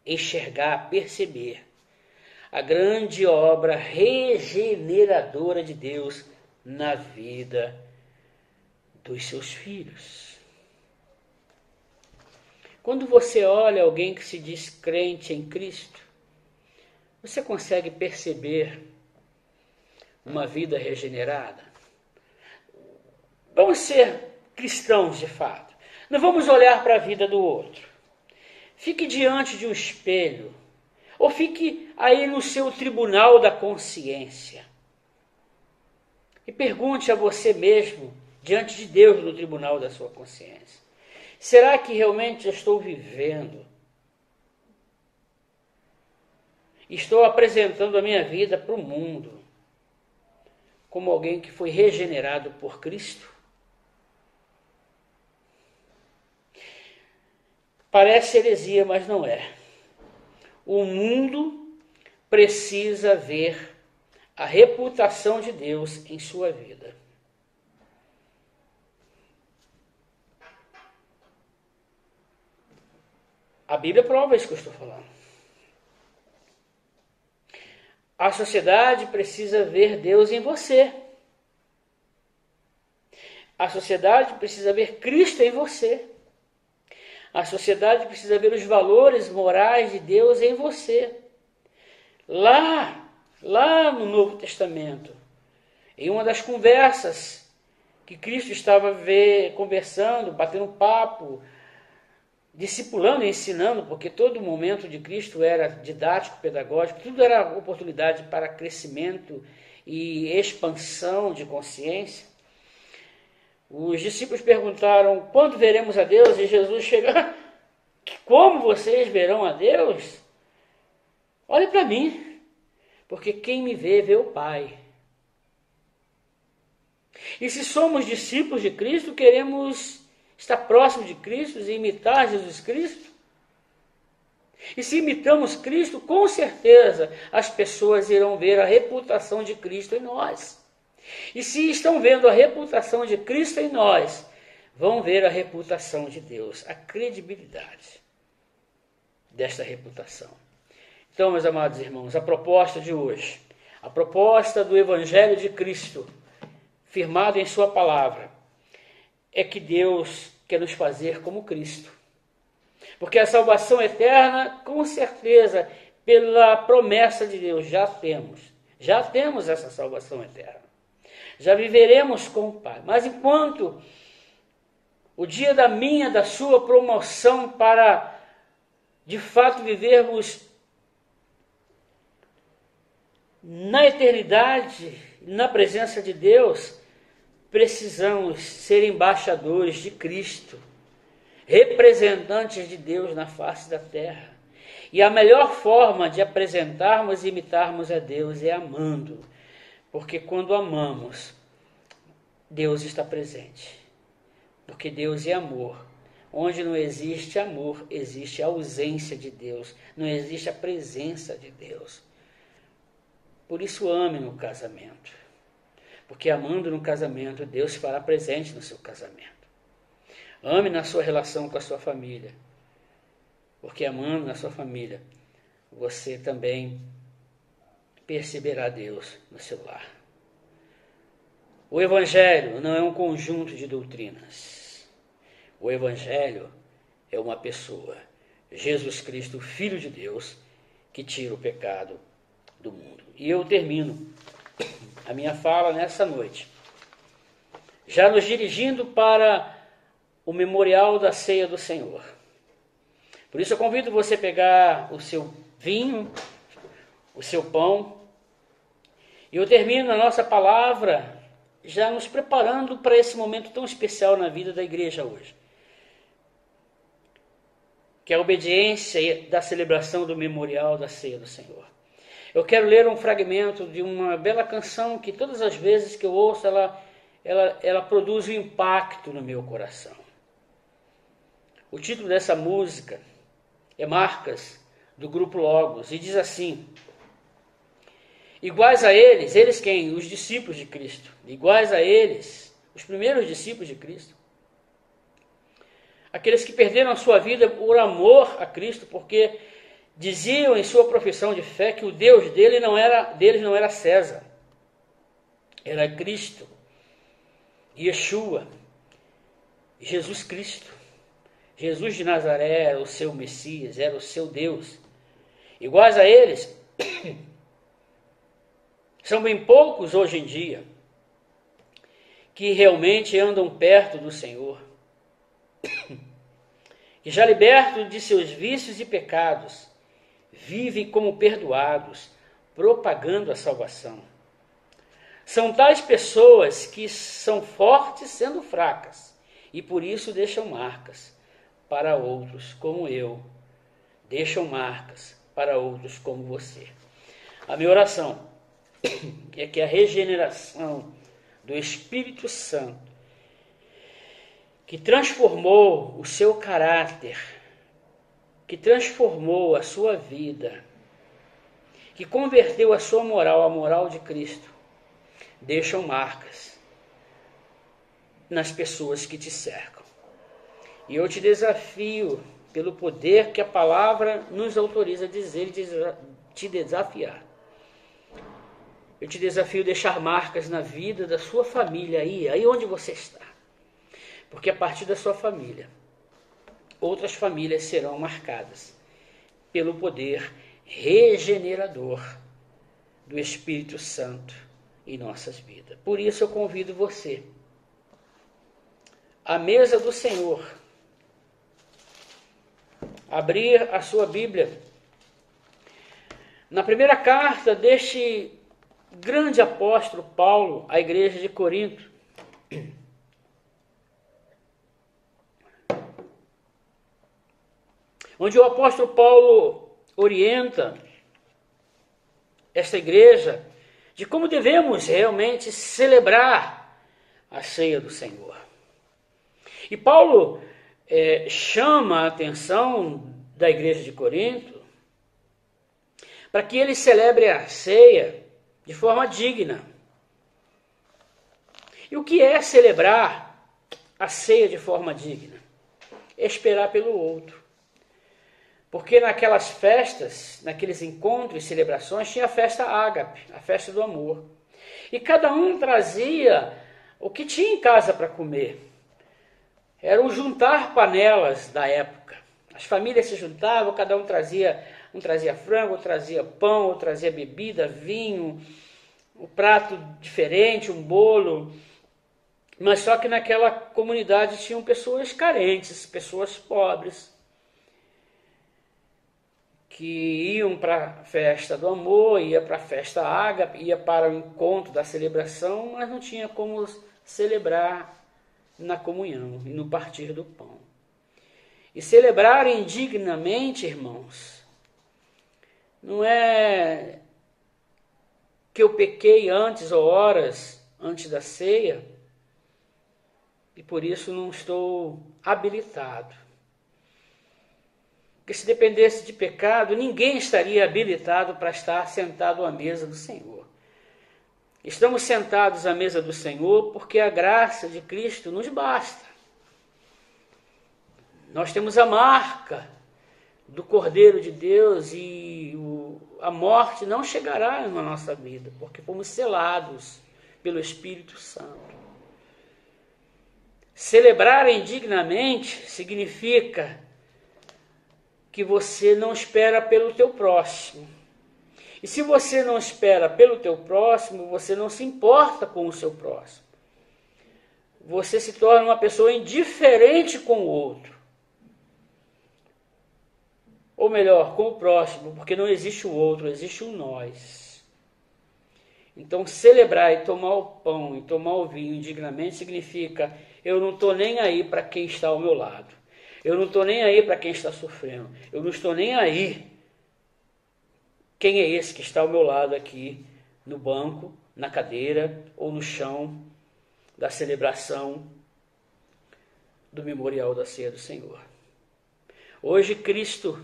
enxergar, perceber a grande obra regeneradora de Deus na vida dos seus filhos. Quando você olha alguém que se diz crente em Cristo, você consegue perceber uma vida regenerada? Vamos ser cristãos de fato. Não vamos olhar para a vida do outro. Fique diante de um espelho, ou fique aí no seu tribunal da consciência e pergunte a você mesmo, diante de Deus no tribunal da sua consciência: será que realmente eu estou vivendo? Estou apresentando a minha vida para o mundo como alguém que foi regenerado por Cristo? Parece heresia, mas não é. O mundo precisa ver a reputação de Deus em sua vida. A Bíblia prova isso que eu estou falando. A sociedade precisa ver Deus em você. A sociedade precisa ver Cristo em você. A sociedade precisa ver os valores morais de Deus em você. Lá no Novo Testamento, em uma das conversas que Cristo estava conversando, batendo um papo, discipulando e ensinando, porque todo momento de Cristo era didático, pedagógico, tudo era oportunidade para crescimento e expansão de consciência. Os discípulos perguntaram: quando veremos a Deus? E Jesus chega: como vocês verão a Deus? Olhe para mim, porque quem me vê, vê o Pai. E se somos discípulos de Cristo, queremos estar próximo de Cristo e imitar Jesus Cristo. E se imitamos Cristo, com certeza as pessoas irão ver a reputação de Cristo em nós. E se estão vendo a reputação de Cristo em nós, vão ver a reputação de Deus, a credibilidade desta reputação. Então, meus amados irmãos, a proposta de hoje, a proposta do Evangelho de Cristo, firmado em sua palavra, é que Deus quer nos fazer como Cristo. Porque a salvação eterna, com certeza, pela promessa de Deus, já temos essa salvação eterna. Já viveremos com o Pai. Mas enquanto o dia da sua promoção para, de fato, vivermos na eternidade, na presença de Deus, precisamos ser embaixadores de Cristo, representantes de Deus na face da terra. E a melhor forma de apresentarmos e imitarmos a Deus é amando. Porque quando amamos, Deus está presente. Porque Deus é amor. Onde não existe amor, existe a ausência de Deus. Não existe a presença de Deus. Por isso ame no casamento. Porque amando no casamento, Deus se fará presente no seu casamento. Ame na sua relação com a sua família. Porque amando na sua família, você também perceberá Deus no seu lar. O Evangelho não é um conjunto de doutrinas. O Evangelho é uma pessoa, Jesus Cristo, Filho de Deus, que tira o pecado do mundo. E eu termino a minha fala nessa noite, já nos dirigindo para o memorial da ceia do Senhor. Por isso eu convido você a pegar o seu vinho, o seu pão, e eu termino a nossa palavra já nos preparando para esse momento tão especial na vida da igreja hoje, que é a obediência da celebração do memorial da ceia do Senhor. Eu quero ler um fragmento de uma bela canção que todas as vezes que eu ouço, ela produz um impacto no meu coração. O título dessa música é Marcas, do grupo Logos, e diz assim: iguais a eles quem? Os discípulos de Cristo. Iguais a eles, os primeiros discípulos de Cristo. Aqueles que perderam a sua vida por amor a Cristo, porque diziam em sua profissão de fé que o Deus deles não era César, era Cristo, Yeshua, Jesus Cristo. Jesus de Nazaré era o seu Messias, era o seu Deus. Iguais a eles, são bem poucos hoje em dia que realmente andam perto do Senhor, que já libertos de seus vícios e pecados, vivem como perdoados, propagando a salvação. São tais pessoas que são fortes sendo fracas e por isso deixam marcas para outros como eu, deixam marcas para outros como você. A minha oração é que a regeneração do Espírito Santo, que transformou o seu caráter, que transformou a sua vida, que converteu a sua moral à moral de Cristo, deixam marcas nas pessoas que te cercam. E eu te desafio, pelo poder que a palavra nos autoriza a dizer e te desafiar. Eu te desafio a deixar marcas na vida da sua família aí onde você está. Porque a partir da sua família, outras famílias serão marcadas pelo poder regenerador do Espírito Santo em nossas vidas. Por isso eu convido você à mesa do Senhor, abrir a sua Bíblia na primeira carta deste grande apóstolo Paulo à igreja de Corinto. Onde o apóstolo Paulo orienta esta igreja de como devemos realmente celebrar a ceia do Senhor. E Paulo chama a atenção da igreja de Corinto para que eles celebrem a ceia de forma digna. E o que é celebrar a ceia de forma digna? É esperar pelo outro. Porque naquelas festas, naqueles encontros e celebrações, tinha a festa ágape, a festa do amor. E cada um trazia o que tinha em casa para comer. Era o juntar panelas da época. As famílias se juntavam, cada um trazia frango, trazia pão, trazia bebida, vinho, um prato diferente, um bolo. Mas só que naquela comunidade tinham pessoas carentes, pessoas pobres, que iam para a festa do amor, ia para a festa ágape, ia para o encontro da celebração, mas não tinha como celebrar na comunhão e no partir do pão. E celebrar indignamente, irmãos, Não é que eu pequei antes ou horas antes da ceia e por isso não estou habilitado. Porque se dependesse de pecado, ninguém estaria habilitado para estar sentado à mesa do Senhor. Estamos sentados à mesa do Senhor porque a graça de Cristo nos basta. Nós temos a marca do Cordeiro de Deus e a morte não chegará na nossa vida, porque fomos selados pelo Espírito Santo. Celebrar indignamente significa que você não espera pelo teu próximo. E se você não espera pelo teu próximo, você não se importa com o seu próximo. Você se torna uma pessoa indiferente com o outro. Ou melhor, com o próximo, porque não existe o outro, existe o nós. Então, celebrar e tomar o pão e tomar o vinho indignamente significa: eu não estou nem aí para quem está ao meu lado. Eu não estou nem aí para quem está sofrendo. Eu não estou nem aí quem é esse que está ao meu lado aqui, no banco, na cadeira ou no chão da celebração do memorial da ceia do Senhor. Hoje, Cristo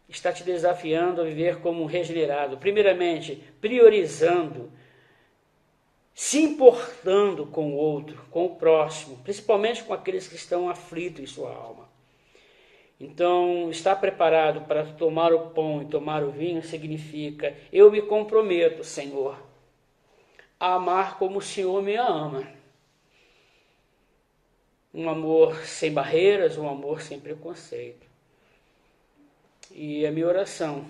está te desafiando a viver como um regenerado. Primeiramente, priorizando, se importando com o outro, com o próximo, principalmente com aqueles que estão aflitos em sua alma. Então, estar preparado para tomar o pão e tomar o vinho significa: eu me comprometo, Senhor, a amar como o Senhor me ama. Um amor sem barreiras, um amor sem preconceito. E a minha oração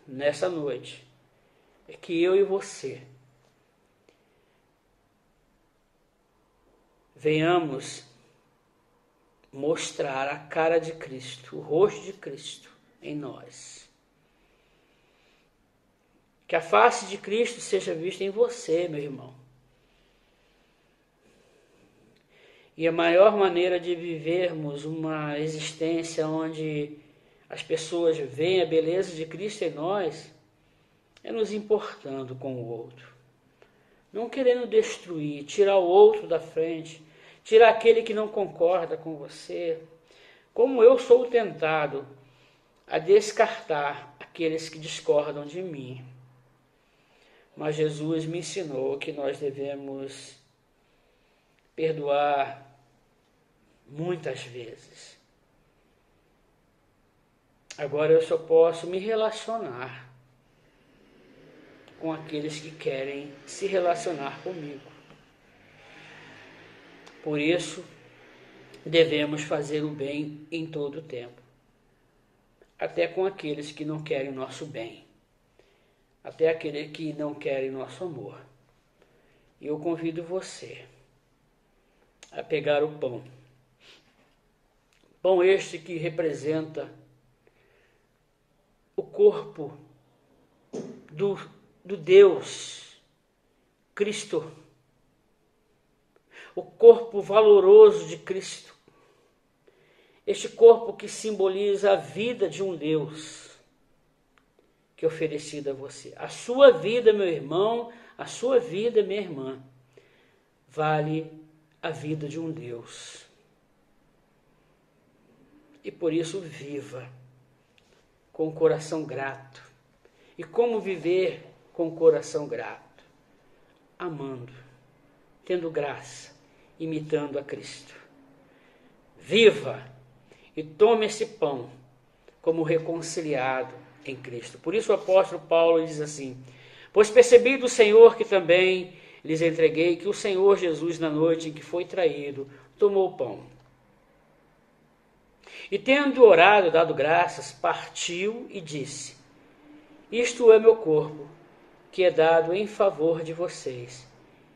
nessa noite é que eu e você venhamos mostrar a cara de Cristo, o rosto de Cristo em nós. Que a face de Cristo seja vista em você, meu irmão. E a maior maneira de vivermos uma existência onde as pessoas veem a beleza de Cristo em nós é nos importando com o outro. Não querendo destruir, tirar o outro da frente, tirar aquele que não concorda com você. Como eu sou tentado a descartar aqueles que discordam de mim. Mas Jesus me ensinou que nós devemos perdoar muitas vezes. Agora eu só posso me relacionar com aqueles que querem se relacionar comigo. Por isso, devemos fazer o bem em todo o tempo, até com aqueles que não querem nosso bem, até aqueles que não querem nosso amor. E eu convido você a pegar o pão. Pão este que representa o corpo do Deus, Cristo, o corpo valoroso de Cristo, este corpo que simboliza a vida de um Deus que é oferecido a você. A sua vida, meu irmão, a sua vida, minha irmã, vale a vida de um Deus. E por isso viva com o coração grato. E como viver com o coração grato? Amando, tendo graça, imitando a Cristo. Viva e tome esse pão como reconciliado em Cristo. Por isso o apóstolo Paulo diz assim: pois percebi do Senhor que também lhes entreguei que o Senhor Jesus, na noite em que foi traído, tomou o pão. E tendo orado, dado graças, partiu e disse: isto é meu corpo, que é dado em favor de vocês.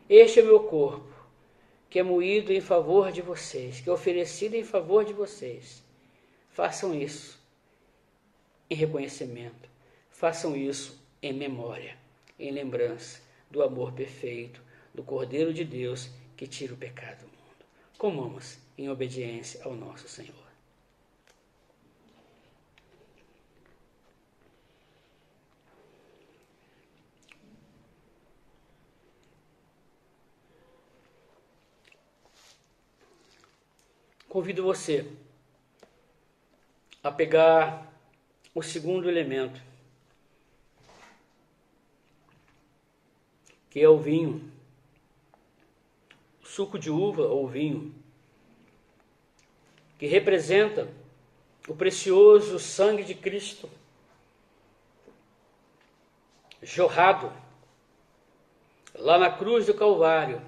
Este é meu corpo, que é moído em favor de vocês, que é oferecido em favor de vocês. Façam isso em reconhecimento. Façam isso em memória, em lembrança do amor perfeito do Cordeiro de Deus que tira o pecado do mundo. Comamos em obediência ao nosso Senhor. convido você a pegar o segundo elemento, que é o vinho, suco de uva ou vinho, que representa o precioso sangue de Cristo, jorrado lá na cruz do Calvário.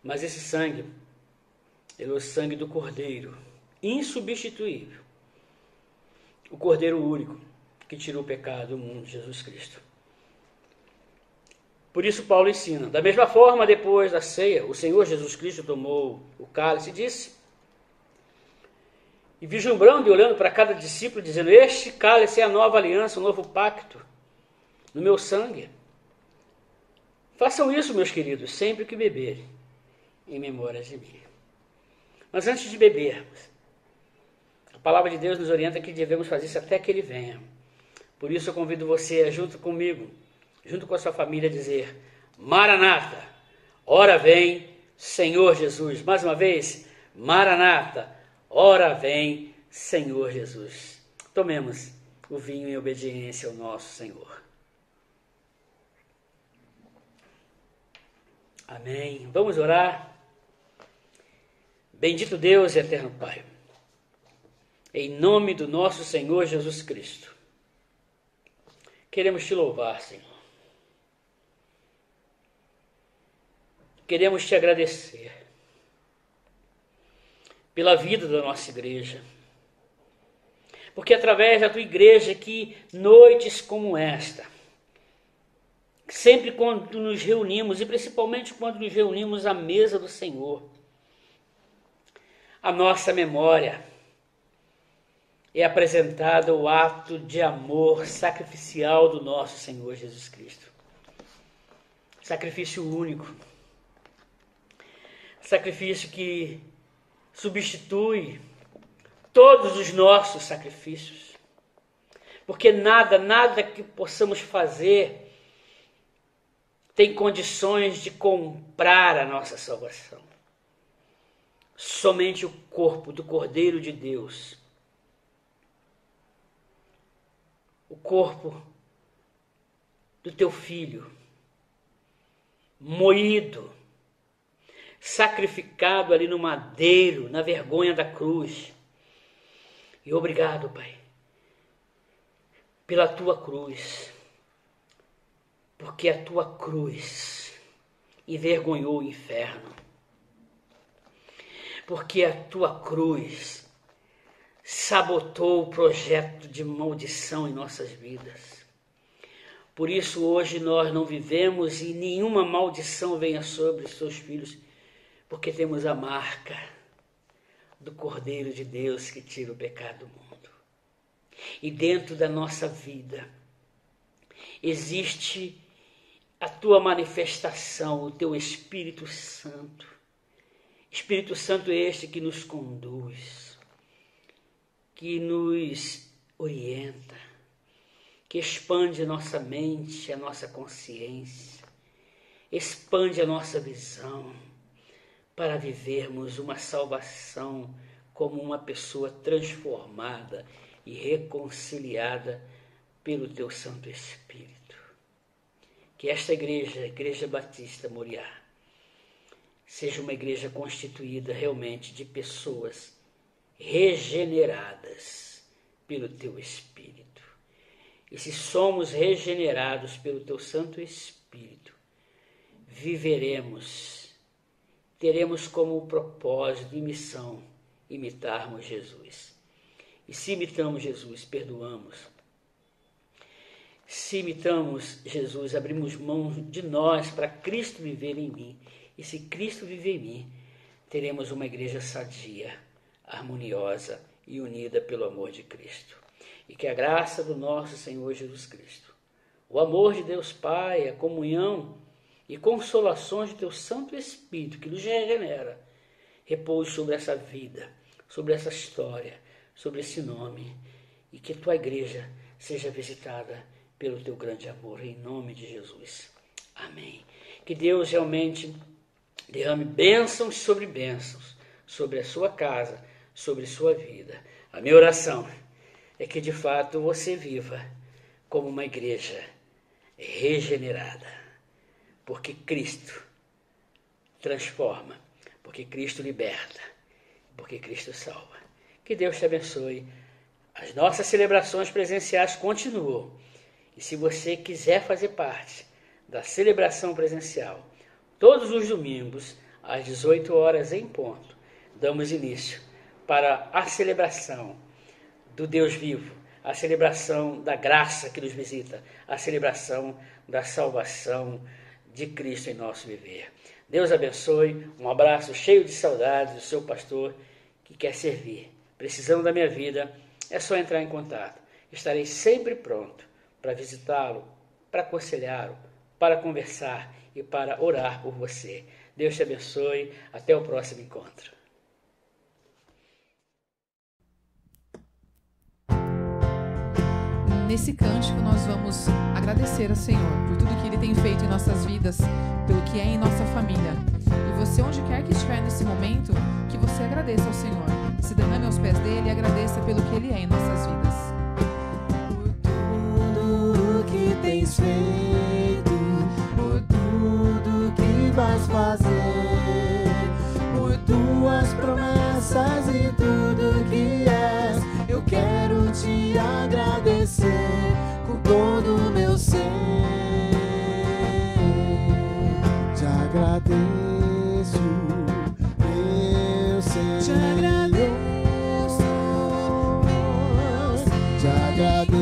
Mas esse sangue, ele é o sangue do Cordeiro, insubstituível, o Cordeiro único que tirou o pecado do mundo, Jesus Cristo. Por isso Paulo ensina, da mesma forma, depois da ceia, o Senhor Jesus Cristo tomou o cálice e disse, e vislumbrando e olhando para cada discípulo, dizendo, este cálice é a nova aliança, o novo pacto, no meu sangue. Façam isso, meus queridos, sempre que beberem, em memória de mim. Mas antes de bebermos, a palavra de Deus nos orienta que devemos fazer isso até que Ele venha. Por isso eu convido você, junto comigo, junto com a sua família, a dizer, Maranata, ora vem, Senhor Jesus. Mais uma vez, Maranata, ora vem, Senhor Jesus. Tomemos o vinho em obediência ao nosso Senhor. Amém. Vamos orar. Bendito Deus e eterno Pai, em nome do nosso Senhor Jesus Cristo, queremos te louvar, Senhor. Queremos te agradecer pela vida da nossa igreja, porque através da tua igreja que noites como esta, sempre quando nos reunimos, e principalmente quando nos reunimos à mesa do Senhor, a nossa memória é apresentado o ato de amor sacrificial do nosso Senhor Jesus Cristo. Sacrifício único. Sacrifício que substitui todos os nossos sacrifícios. Porque nada que possamos fazer tem condições de comprar a nossa salvação. Somente o corpo do Cordeiro de Deus, o corpo do teu Filho, moído, sacrificado ali no madeiro, na vergonha da cruz. E obrigado, Pai, pela tua cruz, porque a tua cruz envergonhou o inferno, porque a tua cruz sabotou o projeto de maldição em nossas vidas. Por isso hoje nós não vivemos e nenhuma maldição venha sobre os seus filhos, porque temos a marca do Cordeiro de Deus que tira o pecado do mundo. E dentro da nossa vida existe a tua manifestação, o teu Espírito Santo. Espírito Santo este que nos conduz, que nos orienta, que expande a nossa mente, a nossa consciência, expande a nossa visão para vivermos uma salvação como uma pessoa transformada e reconciliada pelo teu Santo Espírito. Que esta igreja, a Igreja Batista Moriá, seja uma igreja constituída realmente de pessoas regeneradas pelo teu Espírito. E se somos regenerados pelo teu Santo Espírito, viveremos, teremos como propósito e missão imitarmos Jesus. E se imitamos Jesus, perdoamos. Se imitamos Jesus, abrimos mão de nós para Cristo viver em mim. E se Cristo viver em mim, teremos uma igreja sadia, harmoniosa e unida pelo amor de Cristo. E que a graça do nosso Senhor Jesus Cristo, o amor de Deus Pai, a comunhão e consolações de teu Santo Espírito, que nos regenera, repouse sobre essa vida, sobre essa história, sobre esse nome, e que tua igreja seja visitada pelo teu grande amor, em nome de Jesus. Amém. Que Deus realmente derrame bênçãos sobre bênçãos sobre a sua casa, sobre sua vida. A minha oração é que de fato você viva como uma igreja regenerada, porque Cristo transforma, porque Cristo liberta, porque Cristo salva. Que Deus te abençoe. As nossas celebrações presenciais continuam. E se você quiser fazer parte da celebração presencial, todos os domingos, às 18 horas em ponto, damos início para a celebração do Deus vivo, a celebração da graça que nos visita, a celebração da salvação de Cristo em nosso viver. Deus abençoe, um abraço cheio de saudades do seu pastor que quer servir. Precisando da minha vida, é só entrar em contato. Estarei sempre pronto para visitá-lo, para aconselhá-lo, para conversar e para orar por você. Deus te abençoe. Até o próximo encontro. Nesse cântico nós vamos agradecer ao Senhor por tudo que Ele tem feito em nossas vidas, pelo que é em nossa família. E você, onde quer que estiver nesse momento, que você agradeça ao Senhor. Se derrame aos pés dEle e agradeça pelo que Ele é em nossas vidas. Por tudo que tens feito, por tudo que vais fazer, por tuas promessas e tudo que és, eu quero te agradecer com todo o meu ser. Te agradeço, meu Senhor. Te agradeço.